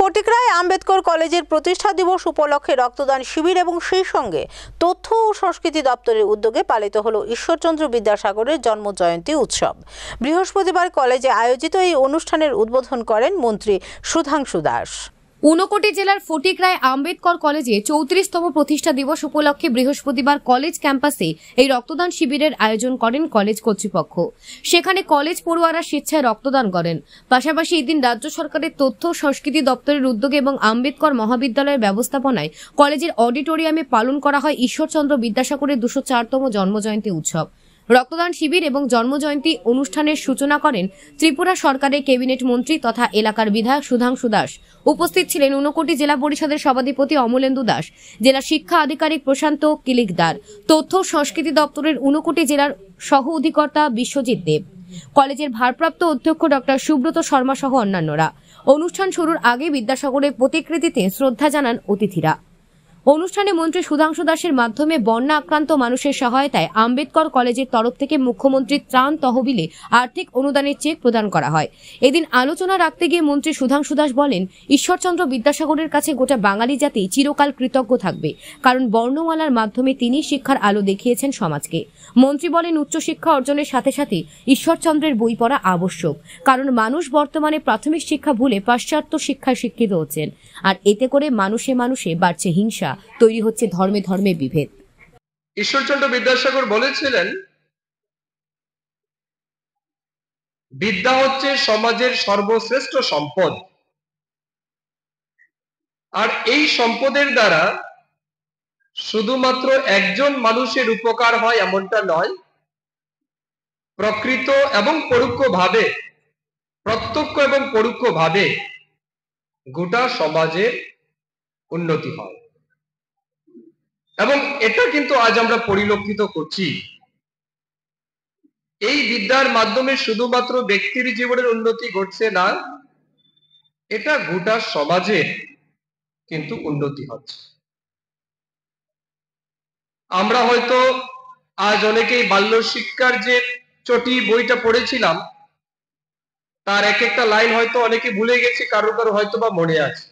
ফটিকরায় আম্বেদকর কলেজের প্রতিষ্ঠা দিবস উপলক্ষে রক্তদান শিবির এবং সেই সঙ্গে তথ্য ও সংস্কৃতি দপ্তরের উদ্যোগে পালিত হলো ঈশ্বরচন্দ্র বিদ্যাসাগরের জন্মজয়ন্তী উৎসব। বৃহস্পতিবার কলেজে আয়োজিত এই অনুষ্ঠানের উদ্বোধন করেন মন্ত্রী সুধাংশু দাস। ঊনকোটি জেলার ফটিকরায় আম্বেদকর কলেজে 34তম প্রতিষ্ঠা দিবস উপলক্ষে বৃহস্পতিবার কলেজ ক্যাম্পাসে এই রক্তদান শিবিরের আয়োজন করেন কলেজ কর্তৃপক্ষ। সেখানে কলেজ পড়ুয়ারা স্বেচ্ছায় রক্তদান করেন। পাশাপাশি এদিন রাজ্য সরকারের তথ্য সংস্কৃতি দপ্তরের উদ্যোগে এবং আম্বেদকর মহাবিদ্যালয়ের ব্যবস্থাপনায় কলেজের অডিটোরিয়ামে পালন করা হয় ঈশ্বরচন্দ্র বিদ্যাসাগরের 204তম জন্মজয়ন্তী উৎসব। রক্তদান শিবির এবং জন্মজয়ন্তী অনুষ্ঠানের সূচনা করেন ত্রিপুরা সরকারের ক্যাবিনেট মন্ত্রী তথা এলাকার বিধায়ক সুধাংশু দাস। উপস্থিত ছিলেন ঊনকোটি জেলা পরিষদের সভাধিপতি অমলেন্দু দাস, জেলা শিক্ষা আধিকারিক প্রশান্ত কিলিকদার, তথ্য সংস্কৃতি দপ্তরের ঊনকোটি জেলার সহ অধিকর্তা বিশ্বজিৎ দেব, কলেজের ভারপ্রাপ্ত অধ্যক্ষ ডক্টর সুব্রত শর্মা সহ অন্যান্যরা। অনুষ্ঠান শুরুর আগে বিদ্যাসাগরের প্রতিকৃতিতে শ্রদ্ধা জানান অতিথিরা। অনুষ্ঠানে মন্ত্রী সুধাংশু দাসের মাধ্যমে বন্যা আক্রান্ত মানুষের সহায়তায় আম্বেদকর কলেজের তরফ থেকে মুখ্যমন্ত্রীর ত্রাণ তহবিলে আর্থিক অনুদানের চেক প্রদান করা হয়। এদিন আলোচনা রাখতে গিয়ে মন্ত্রী সুধাংশু দাস বলেন, ঈশ্বরচন্দ্র বিদ্যাসাগরের কাছে গোটা বাঙালি জাতি চিরকাল কৃতজ্ঞ থাকবে, কারণ বর্ণমালার মাধ্যমে তিনি শিক্ষার আলো দেখিয়েছেন সমাজকে। মন্ত্রী বলেন, উচ্চশিক্ষা অর্জনের সাথে সাথে ঈশ্বরচন্দ্রের বই পড়া আবশ্যক, কারণ মানুষ বর্তমানে প্রাথমিক শিক্ষা ভুলে পাশ্চাত্য শিক্ষায় শিক্ষিত হচ্ছেন, আর এতে করে মানুষে মানুষে বাড়ছে হিংসা, তৈরি হচ্ছে ধর্মে ধর্মে বিভেদ। ঈশ্বরচন্দ্র বিদ্যাসাগর বলেছিলেন, বিদ্যা হচ্ছে সমাজের সর্বশ্রেষ্ঠ সম্পদ, আর এই সম্পদের দ্বারা শুধুমাত্র একজন মানুষের উপকার হয় এমনটা নয়, প্রকৃত এবং পরোক্ষভাবে, প্রত্যক্ষ এবং পরোক্ষভাবে গোটা সমাজের উন্নতি হয়। এবং এটা কিন্তু আজ আমরা পরিলক্ষিত করছি। এই বিদ্যার মাধ্যমে শুধুমাত্র ব্যক্তির জীবনের উন্নতি ঘটছে না, এটা গোটা সমাজের কিন্তু উন্নতি হচ্ছে। আমরা হয়তো আজ অনেকেই বাল্য শিক্ষার যে চটি বইটা পড়েছিলাম, তার এক একটা লাইন হয়তো অনেকে ভুলে গেছে, কারো কারো হয়তো বা মনে আছে।